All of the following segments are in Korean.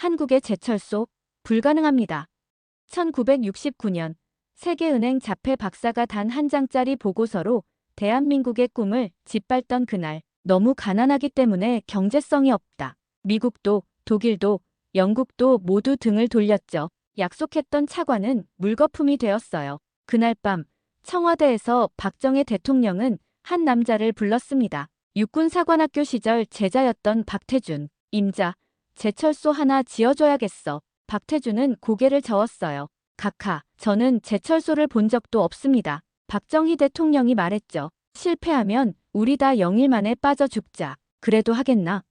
한국의 제철소 불가능합니다. 1969년 세계은행 자폐 박사가 단 한 장짜리 보고서로 대한민국의 꿈을 짓밟던 그날, 너무 가난하기 때문에 경제성이 없다. 미국도, 독일도, 영국도 모두 등을 돌렸죠. 약속했던 차관은 물거품이 되었어요. 그날 밤 청와대에서 박정희 대통령은 한 남자를 불렀습니다. 육군사관학교 시절 제자였던 박태준. 임자, 제철소 하나 지어줘야겠어. 박태준은 고개를 저었어요. 각하, 저는 제철소를 본 적도 없습니다. 박정희 대통령이 말했죠. 실패하면 우리 다 영일만에 빠져 죽자. 그래도 하겠나?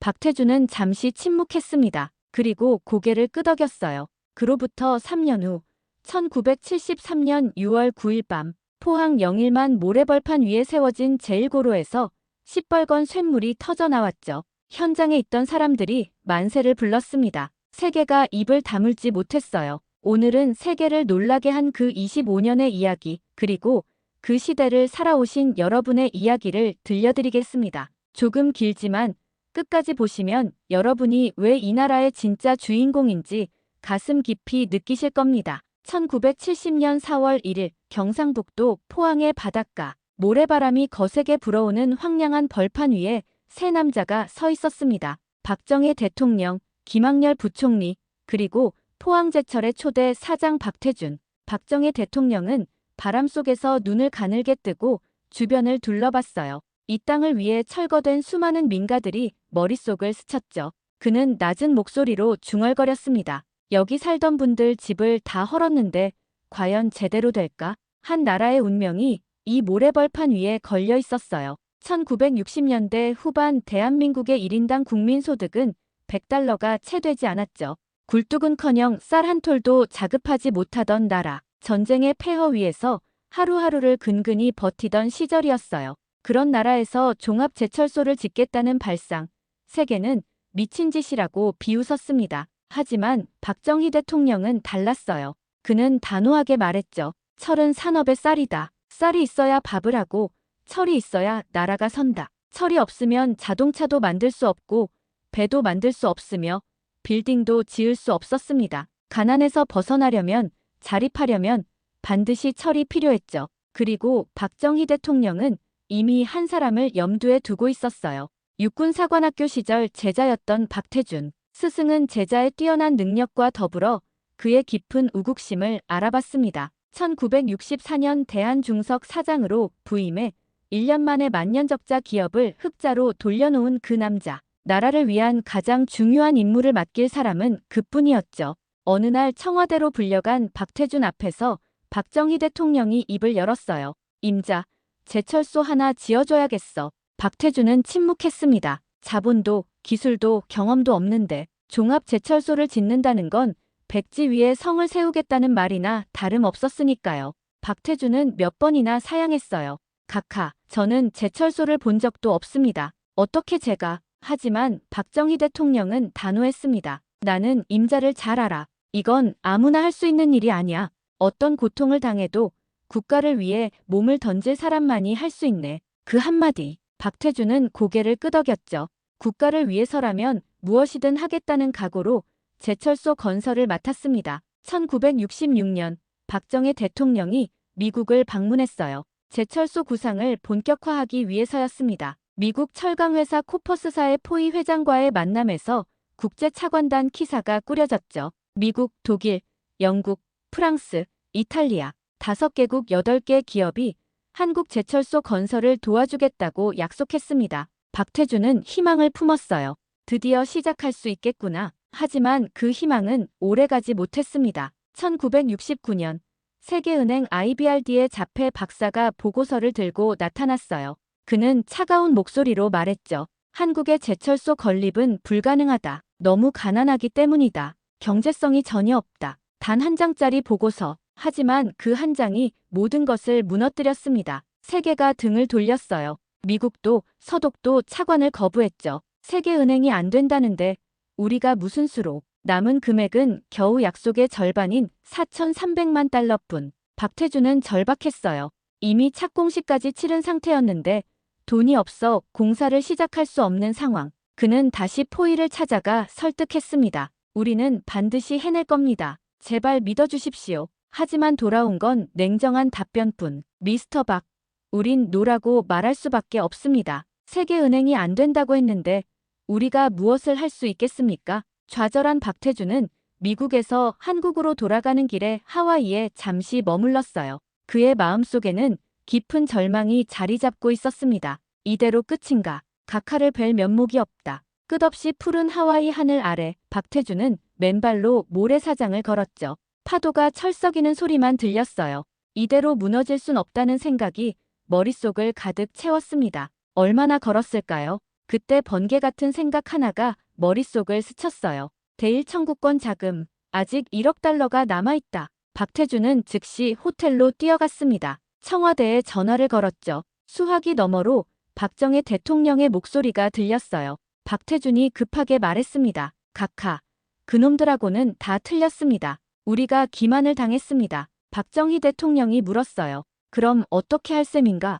박태준은 잠시 침묵했습니다. 그리고 고개를 끄덕였어요. 그로부터 3년 후 1973년 6월 9일 밤 포항 영일만 모래벌판 위에 세워진 제1고로에서 시뻘건 쇳물이 터져 나왔죠. 현장에 있던 사람들이 만세를 불렀습니다. 세계가 입을 다물지 못했어요. 오늘은 세계를 놀라게 한 그 25년의 이야기, 그리고 그 시대를 살아오신 여러분의 이야기를 들려드리겠습니다. 조금 길지만 끝까지 보시면 여러분이 왜 이 나라의 진짜 주인공인지 가슴 깊이 느끼실 겁니다. 1970년 4월 1일 경상북도 포항의 바닷가, 모래바람이 거세게 불어오는 황량한 벌판 위에 세 남자가 서 있었습니다. 박정희 대통령, 김학렬 부총리, 그리고 포항제철의 초대 사장 박태준. 박정희 대통령은 바람 속에서 눈을 가늘게 뜨고 주변을 둘러봤어요. 이 땅을 위해 철거된 수많은 민가들이 머릿속을 스쳤죠. 그는 낮은 목소리로 중얼거렸습니다. 여기 살던 분들 집을 다 헐었는데 과연 제대로 될까? 한 나라의 운명이 이 모래벌판 위에 걸려 있었어요. 1960년대 후반 대한민국의 1인당 국민소득은 100달러가 채 되지 않았죠. 굴뚝은커녕 쌀 한 톨도 자급하지 못하던 나라, 전쟁의 폐허 위에서 하루하루를 근근히 버티던 시절이었어요. 그런 나라에서 종합제철소를 짓겠다는 발상, 세계는 미친 짓이라고 비웃었습니다. 하지만 박정희 대통령은 달랐어요. 그는 단호하게 말했죠. 철은 산업의 쌀이다. 쌀이 있어야 밥을 하고 철이 있어야 나라가 선다. 철이 없으면 자동차도 만들 수 없고 배도 만들 수 없으며 빌딩도 지을 수 없었습니다. 가난에서 벗어나려면, 자립하려면 반드시 철이 필요했죠. 그리고 박정희 대통령은 이미 한 사람을 염두에 두고 있었어요. 육군사관학교 시절 제자였던 박태준. 스승은 제자의 뛰어난 능력과 더불어 그의 깊은 우국심을 알아봤습니다. 1964년 대한중석 사장으로 부임해 1년 만에 만년적자 기업을 흑자로 돌려놓은 그 남자. 나라를 위한 가장 중요한 임무를 맡길 사람은 그뿐이었죠. 어느 날 청와대로 불려간 박태준 앞에서 박정희 대통령이 입을 열었어요. 임자, 제철소 하나 지어줘야겠어. 박태준은 침묵했습니다. 자본도 기술도 경험도 없는데 종합제철소를 짓는다는 건 백지 위에 성을 세우겠다는 말이나 다름없었으니까요. 박태준은 몇 번이나 사양했어요. 각하, 저는 제철소를 본 적도 없습니다. 어떻게 제가... 하지만 박정희 대통령은 단호했습니다. 나는 임자를 잘 알아. 이건 아무나 할 수 있는 일이 아니야. 어떤 고통을 당해도 국가를 위해 몸을 던질 사람만이 할 수 있네. 그 한마디. 박태준은 고개를 끄덕였죠. 국가를 위해서라면 무엇이든 하겠다는 각오로 제철소 건설을 맡았습니다. 1966년 박정희 대통령이 미국을 방문했어요. 제철소 구상을 본격화하기 위해서였습니다. 미국 철강회사 코퍼스사의 포이 회장과의 만남에서 국제차관단 키사가 꾸려졌죠. 미국, 독일, 영국, 프랑스, 이탈리아 5개국 8개 기업이 한국 제철소 건설을 도와주겠다고 약속했습니다. 박태준은 희망을 품었어요. 드디어 시작할 수 있겠구나. 하지만 그 희망은 오래가지 못했습니다. 1969년 세계은행 IBRD의 자폐 박사가 보고서를 들고 나타났어요. 그는 차가운 목소리로 말했죠. 한국의 제철소 건립은 불가능하다. 너무 가난하기 때문이다. 경제성이 전혀 없다. 단 한 장짜리 보고서. 하지만 그 한 장이 모든 것을 무너뜨렸습니다. 세계가 등을 돌렸어요. 미국도 서독도 차관을 거부했죠. 세계은행이 안 된다는데 우리가 무슨 수로. 남은 금액은 겨우 약속의 절반인 4,300만 달러뿐. 박태준은 절박했어요. 이미 착공식까지 치른 상태였는데 돈이 없어 공사를 시작할 수 없는 상황. 그는 다시 포이를 찾아가 설득했습니다. 우리는 반드시 해낼 겁니다. 제발 믿어주십시오. 하지만 돌아온 건 냉정한 답변뿐. 미스터 박, 우린 노라고 말할 수밖에 없습니다. 세계은행이 안 된다고 했는데 우리가 무엇을 할 수 있겠습니까? 좌절한 박태주는 미국에서 한국으로 돌아가는 길에 하와이에 잠시 머물렀어요. 그의 마음속에는 깊은 절망이 자리 잡고 있었습니다. 이대로 끝인가? 각하를 뵐 면목이 없다. 끝없이 푸른 하와이 하늘 아래 박태주는 맨발로 모래사장을 걸었죠. 파도가 철썩이는 소리만 들렸어요. 이대로 무너질 순 없다는 생각이 머릿속을 가득 채웠습니다. 얼마나 걸었을까요? 그때 번개 같은 생각 하나가 머릿속을 스쳤어요. 대일 청구권 자금, 아직 1억 달러가 남아있다. 박태주는 즉시 호텔로 뛰어갔습니다. 청와대에 전화를 걸었죠. 수화기 너머로 박정희 대통령의 목소리가 들렸어요. 박태준이 급하게 말했습니다. 각하, 그놈들하고는 다 틀렸습니다. 우리가 기만을 당했습니다. 박정희 대통령이 물었어요. 그럼 어떻게 할 셈인가?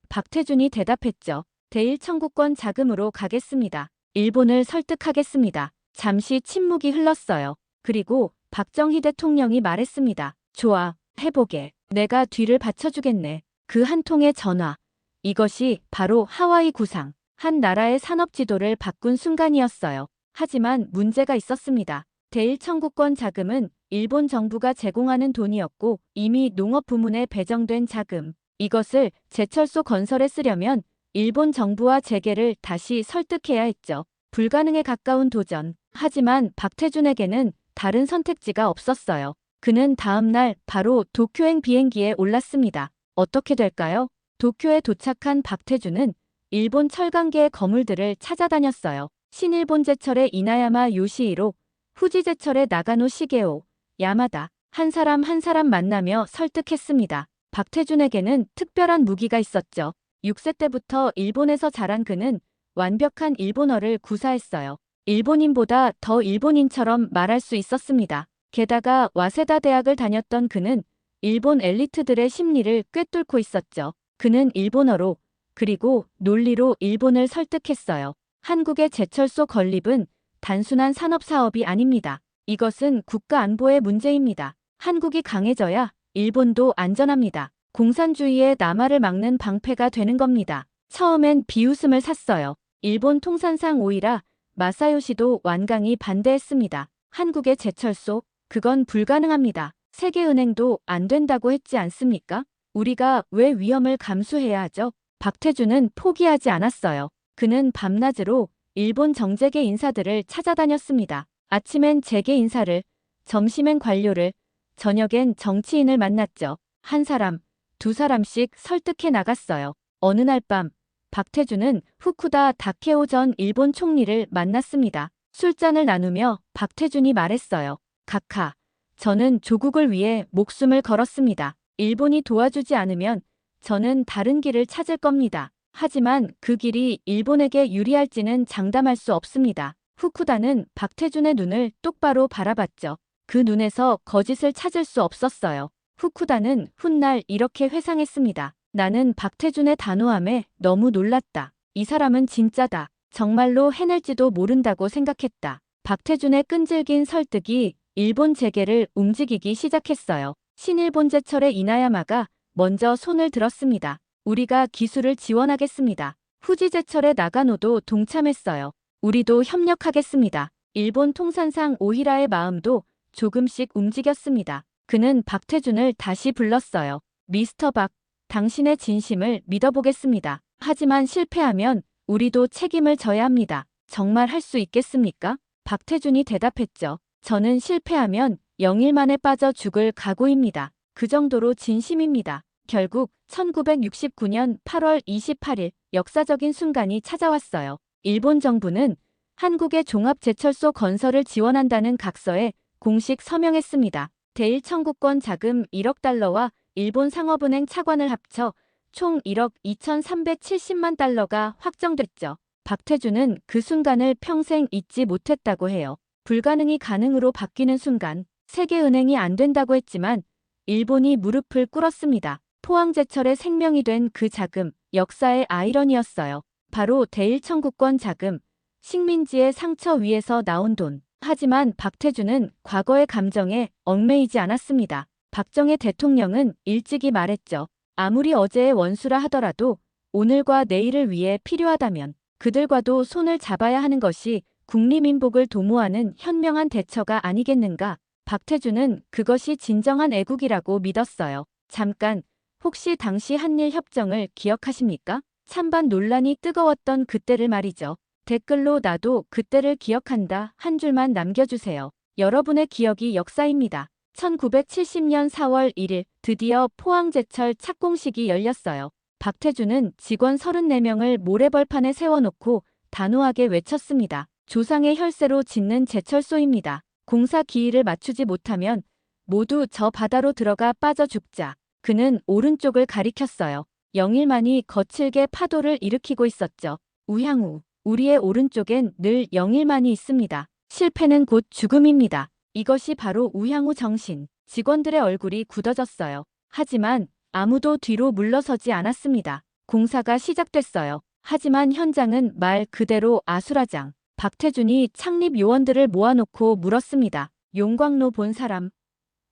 박태준이 대답했죠. 대일 청구권 자금으로 가겠습니다. 일본을 설득하겠습니다. 잠시 침묵이 흘렀어요. 그리고 박정희 대통령이 말했습니다. 좋아, 해보게. 내가 뒤를 받쳐주겠네. 그 한 통의 전화. 이것이 바로 하와이 구상. 한 나라의 산업 지도를 바꾼 순간이었어요. 하지만 문제가 있었습니다. 대일 청구권 자금은 일본 정부가 제공하는 돈이었고 이미 농업 부문에 배정된 자금. 이것을 제철소 건설에 쓰려면 일본 정부와 재계를 다시 설득해야 했죠. 불가능에 가까운 도전. 하지만 박태준에게는 다른 선택지가 없었어요. 그는 다음 날 바로 도쿄행 비행기에 올랐습니다. 어떻게 될까요? 도쿄에 도착한 박태준은 일본 철강계의 거물들을 찾아다녔어요. 신일본 제철의 이나야마 요시히로, 후지 제철의 나가노 시게오, 야마다. 한 사람 한 사람 만나며 설득했습니다. 박태준에게는 특별한 무기가 있었죠. 6세 때부터 일본에서 자란 그는 완벽한 일본어를 구사했어요. 일본인보다 더 일본인처럼 말할 수 있었습니다. 게다가 와세다 대학을 다녔던 그는 일본 엘리트들의 심리를 꿰뚫고 있었죠. 그는 일본어로 그리고 논리로 일본을 설득했어요. 한국의 제철소 건립은 단순한 산업사업이 아닙니다. 이것은 국가 안보의 문제입니다. 한국이 강해져야 일본도 안전합니다. 공산주의의 남하를 막는 방패가 되는 겁니다. 처음엔 비웃음을 샀어요. 일본 통산상 오이라 마사요시도 완강히 반대했습니다. 한국의 제철소, 그건 불가능합니다. 세계은행도 안 된다고 했지 않습니까? 우리가 왜 위험을 감수해야 하죠? 박태준은 포기하지 않았어요. 그는 밤낮으로 일본 정재계 인사들을 찾아다녔습니다. 아침엔 재계 인사를, 점심엔 관료를, 저녁엔 정치인을 만났죠. 한 사람, 두 사람씩 설득해 나갔어요. 어느 날 밤, 박태준은 후쿠다 다케오 전 일본 총리를 만났습니다. 술잔을 나누며 박태준이 말했어요. 각하, 저는 조국을 위해 목숨을 걸었습니다. 일본이 도와주지 않으면 저는 다른 길을 찾을 겁니다. 하지만 그 길이 일본에게 유리할지는 장담할 수 없습니다. 후쿠다는 박태준의 눈을 똑바로 바라봤죠. 그 눈에서 거짓을 찾을 수 없었어요. 후쿠다는 훗날 이렇게 회상했습니다. 나는 박태준의 단호함에 너무 놀랐다. 이 사람은 진짜다. 정말로 해낼지도 모른다고 생각했다. 박태준의 끈질긴 설득이 일본 재계를 움직이기 시작했어요. 신일본 제철의 이나야마가 먼저 손을 들었습니다. 우리가 기술을 지원하겠습니다. 후지 제철의 나가노도 동참했어요. 우리도 협력하겠습니다. 일본 통산상 오히라의 마음도 조금씩 움직였습니다. 그는 박태준을 다시 불렀어요. 미스터 박, 당신의 진심을 믿어보겠습니다. 하지만 실패하면 우리도 책임을 져야 합니다. 정말 할 수 있겠습니까? 박태준이 대답했죠. 저는 실패하면 영일만에 빠져 죽을 각오입니다. 그 정도로 진심입니다. 결국 1969년 8월 28일 역사적인 순간이 찾아왔어요. 일본 정부는 한국의 종합제철소 건설을 지원한다는 각서에 공식 서명했습니다. 대일 청구권 자금 1억 달러와 일본 상업은행 차관을 합쳐 총 1억 2,370만 달러가 확정됐죠. 박태준은 그 순간을 평생 잊지 못했다고 해요. 불가능이 가능으로 바뀌는 순간, 세계은행이 안 된다고 했지만 일본이 무릎을 꿇었습니다. 포항제철의 생명이 된 그 자금, 역사의 아이러니였어요. 바로 대일 청구권 자금, 식민지의 상처 위에서 나온 돈. 하지만 박태준은 과거의 감정에 얽매이지 않았습니다. 박정희 대통령은 일찍이 말했죠. 아무리 어제의 원수라 하더라도 오늘과 내일을 위해 필요하다면 그들과도 손을 잡아야 하는 것이 국리민복을 도모하는 현명한 대처가 아니겠는가. 박태준은 그것이 진정한 애국이라고 믿었어요. 잠깐, 혹시 당시 한일협정을 기억하십니까? 찬반 논란이 뜨거웠던 그때를 말이죠. 댓글로 나도 그때를 기억한다 한 줄만 남겨주세요. 여러분의 기억이 역사입니다. 1970년 4월 1일 드디어 포항제철 착공식이 열렸어요. 박태준은 직원 34명을 모래벌판에 세워놓고 단호하게 외쳤습니다. 조상의 혈세로 짓는 제철소입니다. 공사 기일을 맞추지 못하면 모두 저 바다로 들어가 빠져 죽자. 그는 오른쪽을 가리켰어요. 영일만이 거칠게 파도를 일으키고 있었죠. 우향우, 우리의 오른쪽엔 늘 영일만이 있습니다. 실패는 곧 죽음입니다. 이것이 바로 우향우 정신. 직원들의 얼굴이 굳어졌어요. 하지만 아무도 뒤로 물러서지 않았습니다. 공사가 시작됐어요. 하지만 현장은 말 그대로 아수라장. 박태준이 창립 요원들을 모아놓고 물었습니다. 용광로 본 사람,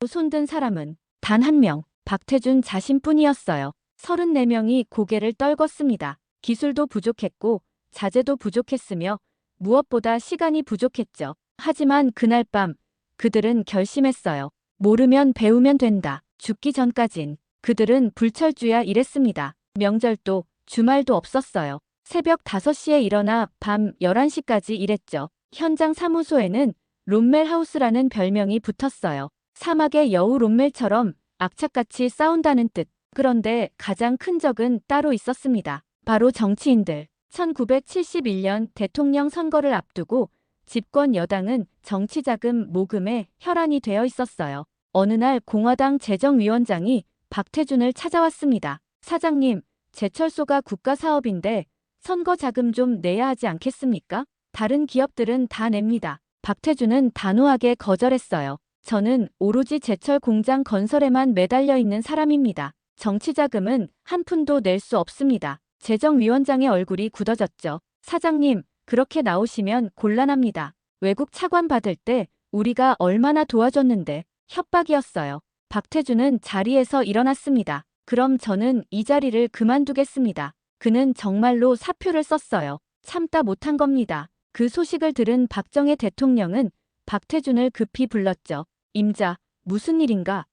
손든 사람은 단 한 명, 박태준 자신뿐이었어요. 34명이 고개를 떨궜습니다. 기술도 부족했고 자재도 부족했으며 무엇보다 시간이 부족했죠. 하지만 그날 밤 그들은 결심했어요. 모르면 배우면 된다. 죽기 전까진 그들은 불철주야 일했습니다. 명절도 주말도 없었어요. 새벽 5시에 일어나 밤 11시까지 일했죠. 현장 사무소에는 롬멜하우스라는 별명이 붙었어요. 사막의 여우 롬멜처럼 악착같이 싸운다는 뜻. 그런데 가장 큰 적은 따로 있었습니다. 바로 정치인들. 1971년 대통령 선거를 앞두고 집권 여당은 정치자금 모금에 혈안이 되어 있었어요. 어느 날 공화당 재정위원장이 박태준을 찾아왔습니다. 사장님, 제철소가 국가사업인데 선거 자금 좀 내야 하지 않겠습니까? 다른 기업들은 다 냅니다. 박태준은 단호하게 거절했어요. 저는 오로지 제철 공장 건설에만 매달려 있는 사람입니다. 정치 자금은 한 푼도 낼 수 없습니다. 재정위원장의 얼굴이 굳어졌죠. 사장님, 그렇게 나오시면 곤란합니다. 외국 차관 받을 때 우리가 얼마나 도와줬는데. 협박이었어요. 박태준은 자리에서 일어났습니다. 그럼 저는 이 자리를 그만두겠습니다. 그는 정말로 사표를 썼어요. 참다 못한 겁니다. 그 소식을 들은 박정희 대통령은 박태준을 급히 불렀죠. 임자, 무슨 일인가?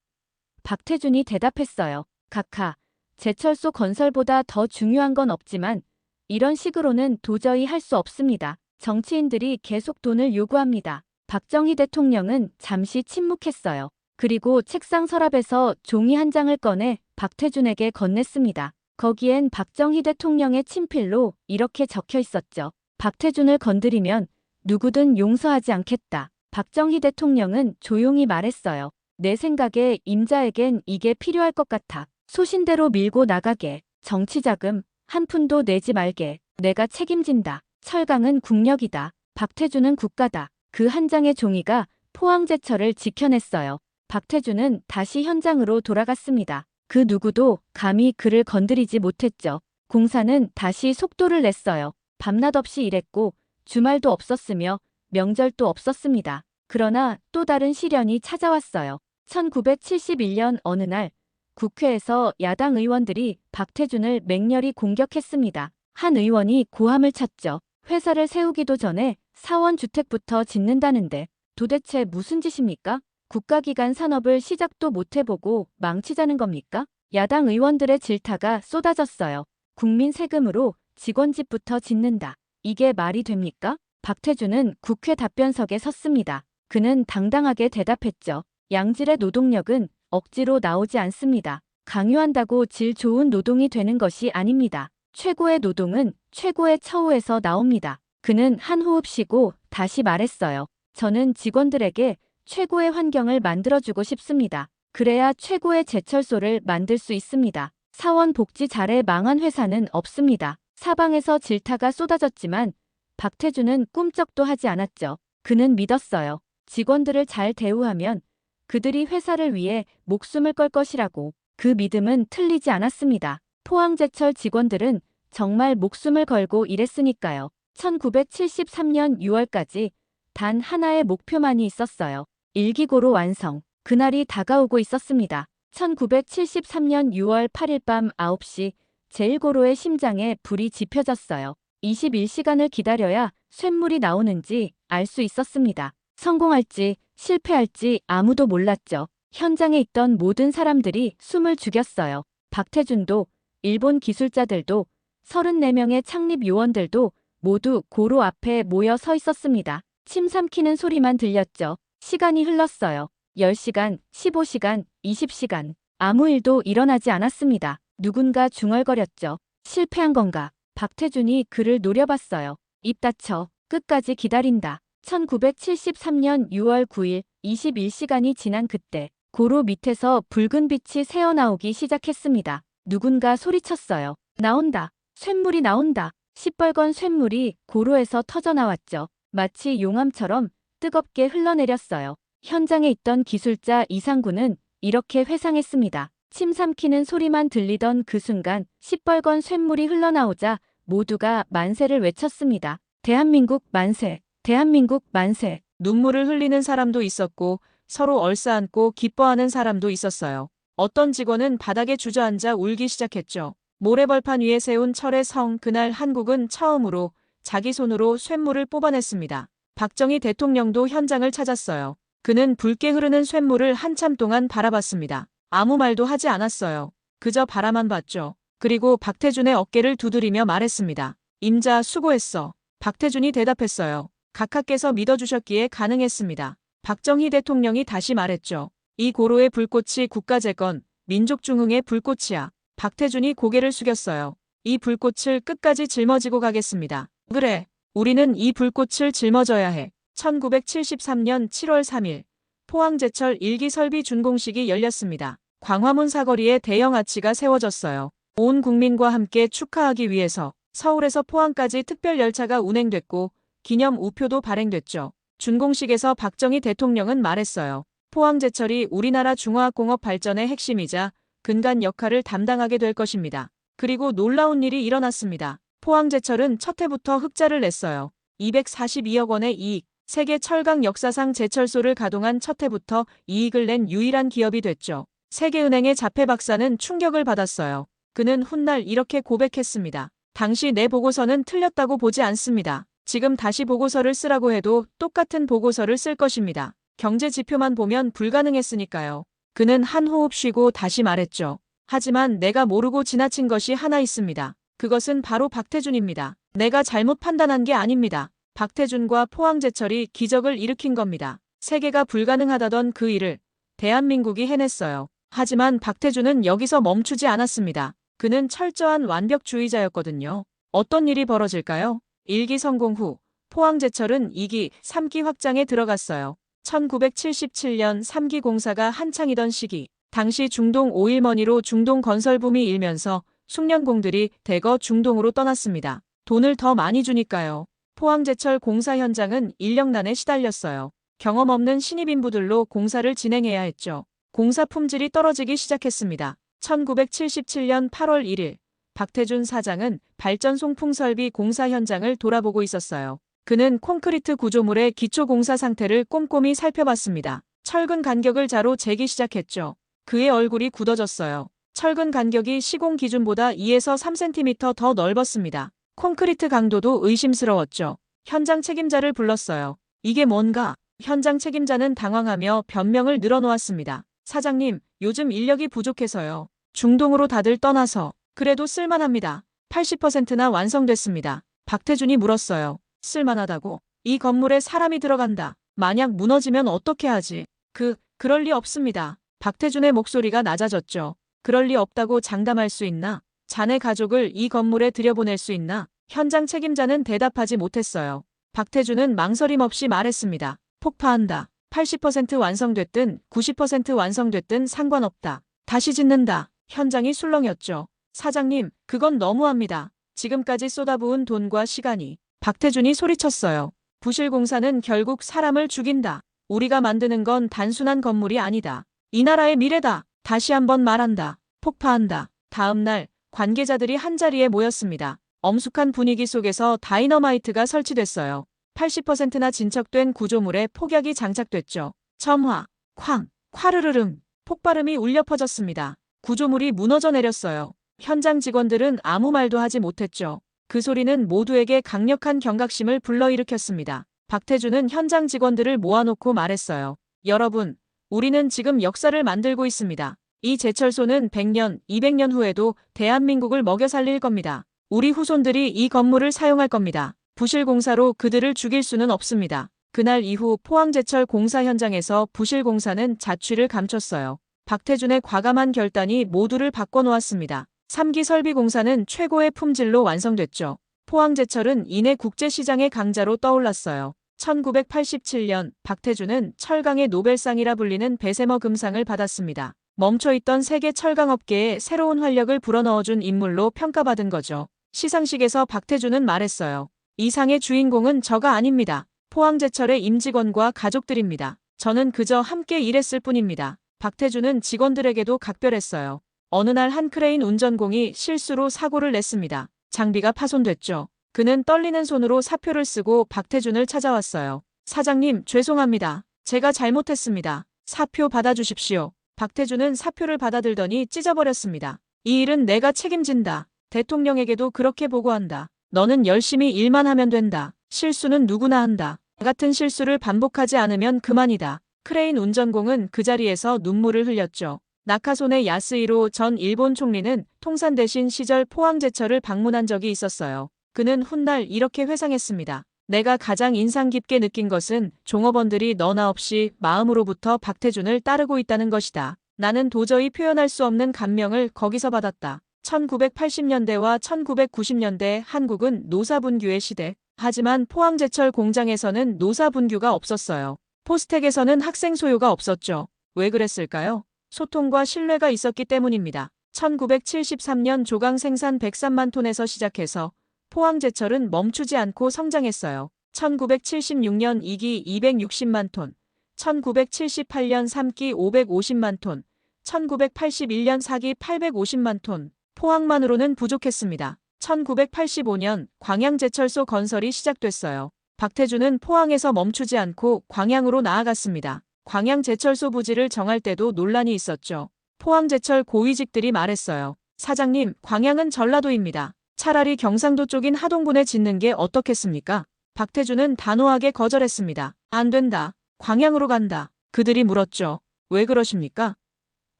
박태준이 대답했어요. 각하, 제철소 건설보다 더 중요한 건 없지만 이런 식으로는 도저히 할 수 없습니다. 정치인들이 계속 돈을 요구합니다. 박정희 대통령은 잠시 침묵했어요. 그리고 책상 서랍에서 종이 한 장을 꺼내 박태준에게 건넸습니다. 거기엔 박정희 대통령의 친필로 이렇게 적혀 있었죠. 박태준을 건드리면 누구든 용서하지 않겠다. 박정희 대통령은 조용히 말했어요. 내 생각에 임자에겐 이게 필요할 것 같아. 소신대로 밀고 나가게. 정치자금 한 푼도 내지 말게. 내가 책임진다. 철강은 국력이다. 박태준은 국가다. 그 한 장의 종이가 포항제철을 지켜냈어요. 박태준은 다시 현장으로 돌아갔습니다. 그 누구도 감히 그를 건드리지 못했죠. 공사는 다시 속도를 냈어요. 밤낮 없이 일했고 주말도 없었으며 명절도 없었습니다. 그러나 또 다른 시련이 찾아왔어요. 1971년 어느 날 국회에서 야당 의원들이 박태준을 맹렬히 공격했습니다. 한 의원이 고함을 쳤죠. 회사를 세우기도 전에 사원주택부터 짓는다는데 도대체 무슨 짓입니까? 국가기관 산업을 시작도 못 해보고 망치자는 겁니까? 야당 의원들의 질타가 쏟아졌어요. 국민 세금으로 직원 집부터 짓는다. 이게 말이 됩니까? 박태준은 국회 답변석에 섰습니다. 그는 당당하게 대답했죠. 양질의 노동력은 억지로 나오지 않습니다. 강요한다고 질 좋은 노동이 되는 것이 아닙니다. 최고의 노동은 최고의 처우에서 나옵니다. 그는 한 호흡 쉬고 다시 말했어요. 저는 직원들에게 최고의 환경을 만들어주고 싶습니다. 그래야 최고의 제철소를 만들 수 있습니다. 사원 복지 잘해 망한 회사는 없습니다. 사방에서 질타가 쏟아졌지만 박태준은 꿈쩍도 하지 않았죠. 그는 믿었어요. 직원들을 잘 대우하면 그들이 회사를 위해 목숨을 걸 것이라고. 그 믿음은 틀리지 않았습니다. 포항제철 직원들은 정말 목숨을 걸고 일했으니까요. 1973년 6월까지 단 하나의 목표만이 있었어요. 1기고로 완성. 그날이 다가오고 있었습니다. 1973년 6월 8일 밤 9시 제1고로의 심장에 불이 지펴졌어요. 21시간을 기다려야 쇳물이 나오는지 알 수 있었습니다. 성공할지 실패할지 아무도 몰랐죠. 현장에 있던 모든 사람들이 숨을 죽였어요. 박태준도, 일본 기술자들도, 34명의 창립 요원들도 모두 고로 앞에 모여 서 있었습니다. 침 삼키는 소리만 들렸죠. 시간이 흘렀어요. 10시간, 15시간, 20시간. 아무 일도 일어나지 않았습니다. 누군가 중얼거렸죠. 실패한 건가? 박태준이 그를 노려봤어요. 입 닫혀. 끝까지 기다린다. 1973년 6월 9일 21시간이 지난 그때 고로 밑에서 붉은 빛이 새어나오기 시작했습니다. 누군가 소리쳤어요. 나온다. 쇳물이 나온다. 시뻘건 쇳물이 고로에서 터져나왔죠. 마치 용암처럼 뜨겁게 흘러내렸어요. 현장에 있던 기술자 이상구는 이렇게 회상했습니다. 침 삼키는 소리만 들리던 그 순간 시뻘건 쇳물이 흘러나오자 모두가 만세를 외쳤습니다. 대한민국 만세! 대한민국 만세! 눈물을 흘리는 사람도 있었고 서로 얼싸안고 기뻐하는 사람도 있었어요. 어떤 직원은 바닥에 주저앉아 울기 시작했죠. 모래벌판 위에 세운 철의 성, 그날 한국은 처음으로 자기 손으로 쇳물을 뽑아냈습니다. 박정희 대통령도 현장을 찾았어요. 그는 붉게 흐르는 쇳물을 한참 동안 바라봤습니다. 아무 말도 하지 않았어요. 그저 바라만 봤죠. 그리고 박태준의 어깨를 두드리며 말했습니다. 임자 수고했어. 박태준이 대답했어요. 각하께서 믿어주셨기에 가능했습니다. 박정희 대통령이 다시 말했죠. 이 고로의 불꽃이 국가재건, 민족중흥의 불꽃이야. 박태준이 고개를 숙였어요. 이 불꽃을 끝까지 짊어지고 가겠습니다. 그래, 우리는 이 불꽃을 짊어져야 해. 1973년 7월 3일 포항제철 1기 설비 준공식이 열렸습니다. 광화문 사거리에 대형 아치가 세워졌어요. 온 국민과 함께 축하하기 위해서 서울에서 포항까지 특별 열차가 운행됐고 기념 우표도 발행됐죠. 준공식에서 박정희 대통령은 말했어요. 포항제철이 우리나라 중화학공업 발전의 핵심이자 근간 역할을 담당하게 될 것입니다. 그리고 놀라운 일이 일어났습니다. 포항제철은 첫 해부터 흑자를 냈어요. 242억 원의 이익. 세계 철강 역사상 제철소를 가동한 첫 해부터 이익을 낸 유일한 기업이 됐죠. 세계은행의 자폐 박사는 충격을 받았어요. 그는 훗날 이렇게 고백했습니다. 당시 내 보고서는 틀렸다고 보지 않습니다. 지금 다시 보고서를 쓰라고 해도 똑같은 보고서를 쓸 것입니다. 경제 지표만 보면 불가능했으니까요. 그는 한 호흡 쉬고 다시 말했죠. 하지만 내가 모르고 지나친 것이 하나 있습니다. 그것은 바로 박태준입니다. 내가 잘못 판단한 게 아닙니다. 박태준과 포항제철이 기적을 일으킨 겁니다. 세계가 불가능하다던 그 일을 대한민국이 해냈어요. 하지만 박태준은 여기서 멈추지 않았습니다. 그는 철저한 완벽주의자였거든요. 어떤 일이 벌어질까요? 1기 성공 후 포항제철은 2기, 3기 확장에 들어갔어요. 1977년 3기 공사가 한창이던 시기, 당시 중동 오일머니로 중동 건설붐이 일면서 숙련공들이 대거 중동으로 떠났습니다. 돈을 더 많이 주니까요. 포항제철 공사 현장은 인력난에 시달렸어요. 경험 없는 신입 인부들로 공사를 진행해야 했죠. 공사 품질이 떨어지기 시작했습니다. 1977년 8월 1일 박태준 사장은 발전 송풍설비 공사 현장을 돌아보고 있었어요. 그는 콘크리트 구조물의 기초 공사 상태를 꼼꼼히 살펴봤습니다. 철근 간격을 자로 재기 시작했죠. 그의 얼굴이 굳어졌어요. 철근 간격이 시공 기준보다 2에서 3cm 더 넓었습니다. 콘크리트 강도도 의심스러웠죠. 현장 책임자를 불렀어요. 이게 뭔가? 현장 책임자는 당황하며 변명을 늘어놓았습니다. 사장님, 요즘 인력이 부족해서요. 중동으로 다들 떠나서. 그래도 쓸만합니다. 80%나 완성됐습니다. 박태준이 물었어요. 쓸만하다고? 이 건물에 사람이 들어간다. 만약 무너지면 어떻게 하지? 그럴 리 없습니다. 박태준의 목소리가 낮아졌죠. 그럴 리 없다고 장담할 수 있나? 자네 가족을 이 건물에 들여보낼 수 있나? 현장 책임자는 대답하지 못했어요. 박태준은 망설임 없이 말했습니다. 폭파한다. 80% 완성됐든 90% 완성됐든 상관없다. 다시 짓는다. 현장이 술렁였죠. 사장님, 그건 너무합니다. 지금까지 쏟아부은 돈과 시간이. 박태준이 소리쳤어요. 부실공사는 결국 사람을 죽인다. 우리가 만드는 건 단순한 건물이 아니다. 이 나라의 미래다. 다시 한번 말한다. 폭파한다. 다음 날 관계자들이 한자리에 모였습니다. 엄숙한 분위기 속에서 다이너마이트가 설치됐어요. 80%나 진척된 구조물에 폭약이 장착됐죠. 첨화, 쾅, 콰르르릉, 폭발음이 울려 퍼졌습니다. 구조물이 무너져 내렸어요. 현장 직원들은 아무 말도 하지 못했죠. 그 소리는 모두에게 강력한 경각심을 불러일으켰습니다. 박태준은 현장 직원들을 모아놓고 말했어요. 여러분, 우리는 지금 역사를 만들고 있습니다. 이 제철소는 100년, 200년 후에도 대한민국을 먹여 살릴 겁니다. 우리 후손들이 이 건물을 사용할 겁니다. 부실공사로 그들을 죽일 수는 없습니다. 그날 이후 포항제철 공사 현장에서 부실공사는 자취를 감췄어요. 박태준의 과감한 결단이 모두를 바꿔놓았습니다. 3기 설비공사는 최고의 품질로 완성됐죠. 포항제철은 이내 국제시장의 강자로 떠올랐어요. 1987년 박태준은 철강의 노벨상이라 불리는 베세머 금상을 받았습니다. 멈춰있던 세계 철강업계에 새로운 활력을 불어넣어준 인물로 평가받은 거죠. 시상식에서 박태준은 말했어요. 이 상의 주인공은 저가 아닙니다. 포항제철의 임직원과 가족들입니다. 저는 그저 함께 일했을 뿐입니다. 박태준은 직원들에게도 각별했어요. 어느 날 한 크레인 운전공이 실수로 사고를 냈습니다. 장비가 파손됐죠. 그는 떨리는 손으로 사표를 쓰고 박태준을 찾아왔어요. 사장님, 죄송합니다. 제가 잘못했습니다. 사표 받아주십시오. 박태준은 사표를 받아들더니 찢어버렸습니다. 이 일은 내가 책임진다. 대통령에게도 그렇게 보고한다. 너는 열심히 일만 하면 된다. 실수는 누구나 한다. 나 같은 실수를 반복하지 않으면 그만이다. 크레인 운전공은 그 자리에서 눈물을 흘렸죠. 나카소네 야스히로 전 일본 총리는 통산대신 시절 포항제철을 방문한 적이 있었어요. 그는 훗날 이렇게 회상했습니다. 내가 가장 인상 깊게 느낀 것은 종업원들이 너나 없이 마음으로부터 박태준을 따르고 있다는 것이다. 나는 도저히 표현할 수 없는 감명을 거기서 받았다. 1980년대와 1990년대 한국은 노사분규의 시대. 하지만 포항제철 공장에서는 노사분규가 없었어요. 포스텍에서는 학생 소요가 없었죠. 왜 그랬을까요? 소통과 신뢰가 있었기 때문입니다. 1973년 조강 생산 103만 톤에서 시작해서 포항제철은 멈추지 않고 성장했어요. 1976년 2기 260만 톤, 1978년 3기 550만 톤, 1981년 4기 850만 톤. 포항만으로는 부족했습니다. 1985년 광양제철소 건설이 시작됐어요. 박태준은 포항에서 멈추지 않고 광양으로 나아갔습니다. 광양제철소 부지를 정할 때도 논란이 있었죠. 포항제철 고위직들이 말했어요. 사장님, 광양은 전라도입니다. 차라리 경상도 쪽인 하동군에 짓는 게 어떻겠습니까? 박태준은 단호하게 거절했습니다. 안 된다. 광양으로 간다. 그들이 물었죠. 왜 그러십니까?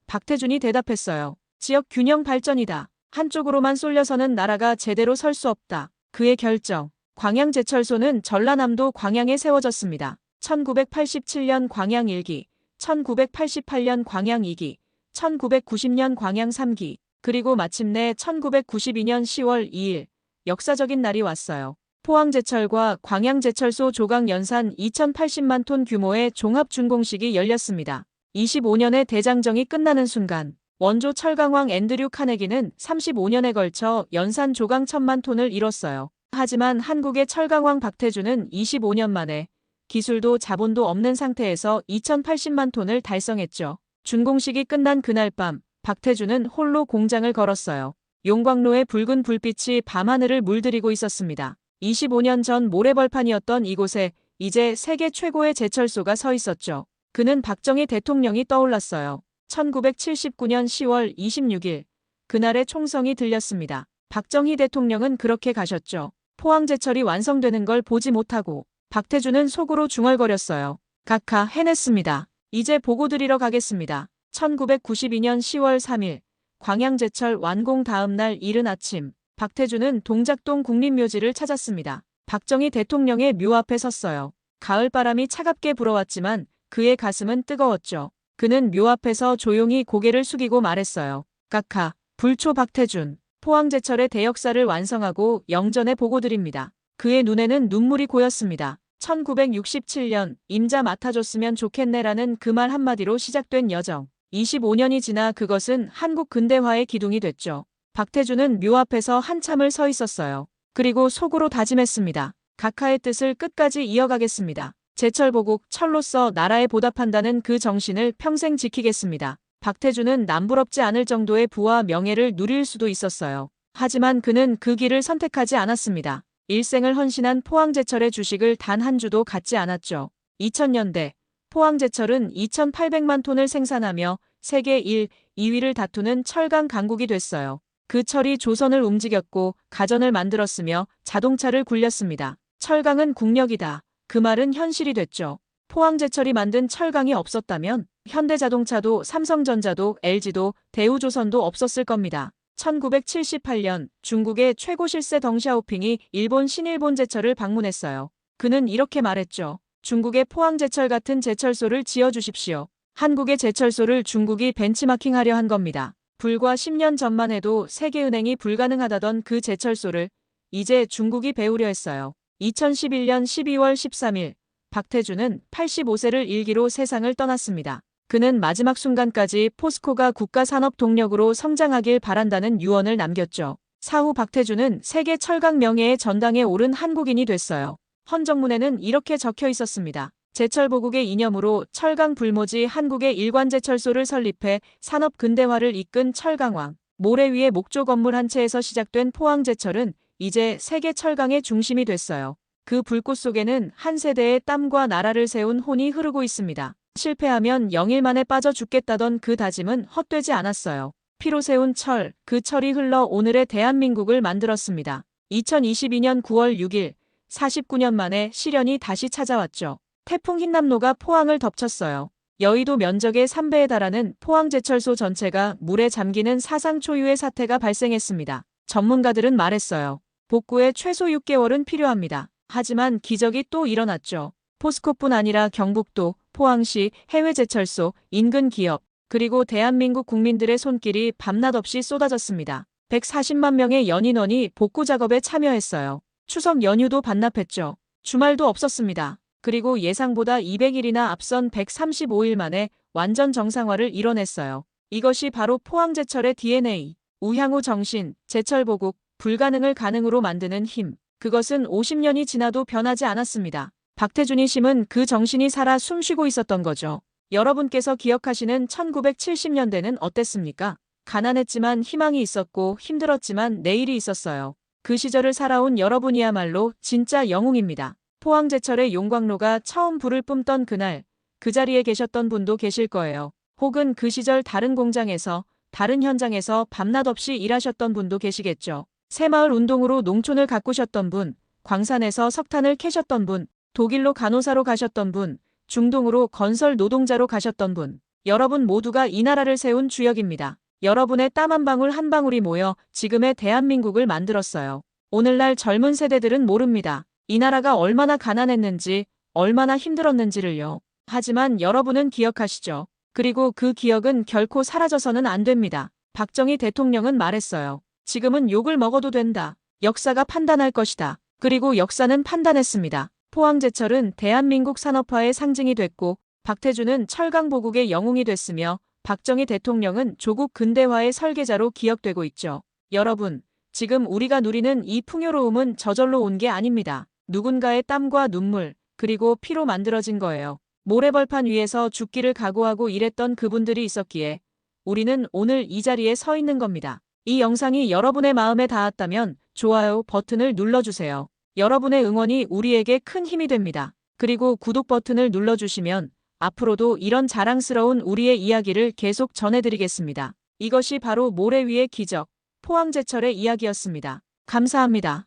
박태준이 대답했어요. 지역 균형 발전이다. 한쪽으로만 쏠려서는 나라가 제대로 설 수 없다. 그의 결정. 광양제철소는 전라남도 광양에 세워졌습니다. 1987년 광양 1기, 1988년 광양 2기, 1990년 광양 3기, 그리고 마침내 1992년 10월 2일, 역사적인 날이 왔어요. 포항제철과 광양제철소 조강 연산 2080만 톤 규모의 종합준공식이 열렸습니다. 25년의 대장정이 끝나는 순간, 원조 철강왕 앤드류 카네기는 35년에 걸쳐 연산 조강 1000만 톤을 이뤘어요. 하지만 한국의 철강왕 박태준은 25년 만에 기술도 자본도 없는 상태에서 2080만 톤을 달성했죠. 준공식이 끝난 그날 밤, 박태준은 홀로 공장을 걸었어요. 용광로의 붉은 불빛이 밤하늘을 물들이고 있었습니다. 25년 전 모래벌판이었던 이곳에 이제 세계 최고의 제철소가 서 있었죠. 그는 박정희 대통령이 떠올랐어요. 1979년 10월 26일, 그날의 총성이 들렸습니다. 박정희 대통령은 그렇게 가셨죠. 포항제철이 완성되는 걸 보지 못하고 박태준은 속으로 중얼거렸어요. 각하, 해냈습니다. 이제 보고 드리러 가겠습니다. 1992년 10월 3일, 광양제철 완공 다음 날 이른 아침, 박태준은 동작동 국립묘지를 찾았습니다. 박정희 대통령의 묘 앞에 섰어요. 가을바람이 차갑게 불어왔지만 그의 가슴은 뜨거웠죠. 그는 묘 앞에서 조용히 고개를 숙이고 말했어요. 각하, 불초 박태준, 포항제철의 대역사를 완성하고 영전에 보고 드립니다. 그의 눈에는 눈물이 고였습니다. 1967년 임자 맡아줬으면 좋겠네라는 그 말 한마디로 시작된 여정. 25년이 지나 그것은 한국 근대화의 기둥이 됐죠. 박태준은 묘 앞에서 한참을 서 있었어요. 그리고 속으로 다짐했습니다. 각하의 뜻을 끝까지 이어가겠습니다. 제철보국, 철로서 나라에 보답한다는 그 정신을 평생 지키겠습니다. 박태준은 남부럽지 않을 정도의 부와 명예를 누릴 수도 있었어요. 하지만 그는 그 길을 선택하지 않았습니다. 일생을 헌신한 포항제철의 주식을 단 한 주도 갖지 않았죠. 2000년대 포항제철은 2,800만 톤을 생산하며 세계 1, 2위를 다투는 철강 강국이 됐어요. 그 철이 조선을 움직였고 가전을 만들었으며 자동차를 굴렸습니다. 철강은 국력이다. 그 말은 현실이 됐죠. 포항제철이 만든 철강이 없었다면 현대자동차도 삼성전자도 LG도 대우조선도 없었을 겁니다. 1978년 중국의 최고 실세 덩샤오핑이 일본 신일본제철을 방문했어요. 그는 이렇게 말했죠. 중국의 포항제철 같은 제철소를 지어주십시오. 한국의 제철소를 중국이 벤치마킹하려 한 겁니다. 불과 10년 전만 해도 세계은행이 불가능하다던 그 제철소를 이제 중국이 배우려 했어요. 2011년 12월 13일 박태준은 85세를 일기로 세상을 떠났습니다. 그는 마지막 순간까지 포스코가 국가산업 동력으로 성장하길 바란다는 유언을 남겼죠. 사후 박태준은 세계 철강 명예의 전당에 오른 한국인이 됐어요. 헌정문에는 이렇게 적혀 있었습니다. 제철보국의 이념으로 철강 불모지 한국의 일관제철소를 설립해 산업 근대화를 이끈 철강왕. 모래 위의 목조 건물 한 채에서 시작된 포항제철은 이제 세계 철강의 중심이 됐어요. 그 불꽃 속에는 한 세대의 땀과 나라를 세운 혼이 흐르고 있습니다. 실패하면 영일 만에 빠져 죽겠다던 그 다짐은 헛되지 않았어요. 피로 세운 철, 그 철이 흘러 오늘의 대한민국을 만들었습니다. 2022년 9월 6일, 49년 만에 시련이 다시 찾아왔죠. 태풍 흰남노가 포항을 덮쳤어요. 여의도 면적의 3배에 달하는 포항제철소 전체가 물에 잠기는 사상 초유의 사태가 발생했습니다. 전문가들은 말했어요. 복구에 최소 6개월은 필요합니다. 하지만 기적이 또 일어났죠. 포스코뿐 아니라 경북도, 포항시, 해외 제철소, 인근 기업, 그리고 대한민국 국민들의 손길이 밤낮 없이 쏟아졌습니다. 140만 명의 연인원이 복구 작업에 참여했어요. 추석 연휴도 반납했죠. 주말도 없었습니다. 그리고 예상보다 200일이나 앞선 135일 만에 완전 정상화를 이뤄냈어요. 이것이 바로 포항제철의 DNA, 우향우 정신, 제철보국, 불가능을 가능으로 만드는 힘. 그것은 50년이 지나도 변하지 않았습니다. 박태준이 심은 그 정신이 살아 숨쉬고 있었던 거죠. 여러분께서 기억하시는 1970년대는 어땠습니까? 가난했지만 희망이 있었고 힘들었지만 내일이 있었어요. 그 시절을 살아온 여러분이야말로 진짜 영웅입니다. 포항제철의 용광로가 처음 불을 뿜던 그날, 그 자리에 계셨던 분도 계실 거예요. 혹은 그 시절 다른 공장에서, 다른 현장에서 밤낮 없이 일하셨던 분도 계시겠죠. 새마을 운동으로 농촌을 가꾸셨던 분, 광산에서 석탄을 캐셨던 분, 독일로 간호사로 가셨던 분, 중동으로 건설 노동자로 가셨던 분. 여러분 모두가 이 나라를 세운 주역입니다. 여러분의 땀 한 방울 한 방울이 모여 지금의 대한민국을 만들었어요. 오늘날 젊은 세대들은 모릅니다. 이 나라가 얼마나 가난했는지, 얼마나 힘들었는지를요. 하지만 여러분은 기억하시죠. 그리고 그 기억은 결코 사라져서는 안 됩니다. 박정희 대통령은 말했어요. 지금은 욕을 먹어도 된다. 역사가 판단할 것이다. 그리고 역사는 판단했습니다. 포항제철은 대한민국 산업화의 상징이 됐고 박태준은 철강보국의 영웅이 됐으며 박정희 대통령은 조국 근대화의 설계자로 기억되고 있죠. 여러분, 지금 우리가 누리는 이 풍요로움은 저절로 온 게 아닙니다. 누군가의 땀과 눈물, 그리고 피로 만들어진 거예요. 모래벌판 위에서 죽기를 각오하고 일했던 그분들이 있었기에 우리는 오늘 이 자리에 서 있는 겁니다. 이 영상이 여러분의 마음에 닿았다면 좋아요 버튼을 눌러주세요. 여러분의 응원이 우리에게 큰 힘이 됩니다. 그리고 구독 버튼을 눌러주시면 앞으로도 이런 자랑스러운 우리의 이야기를 계속 전해드리겠습니다. 이것이 바로 모래 위의 기적, 포항제철의 이야기였습니다. 감사합니다.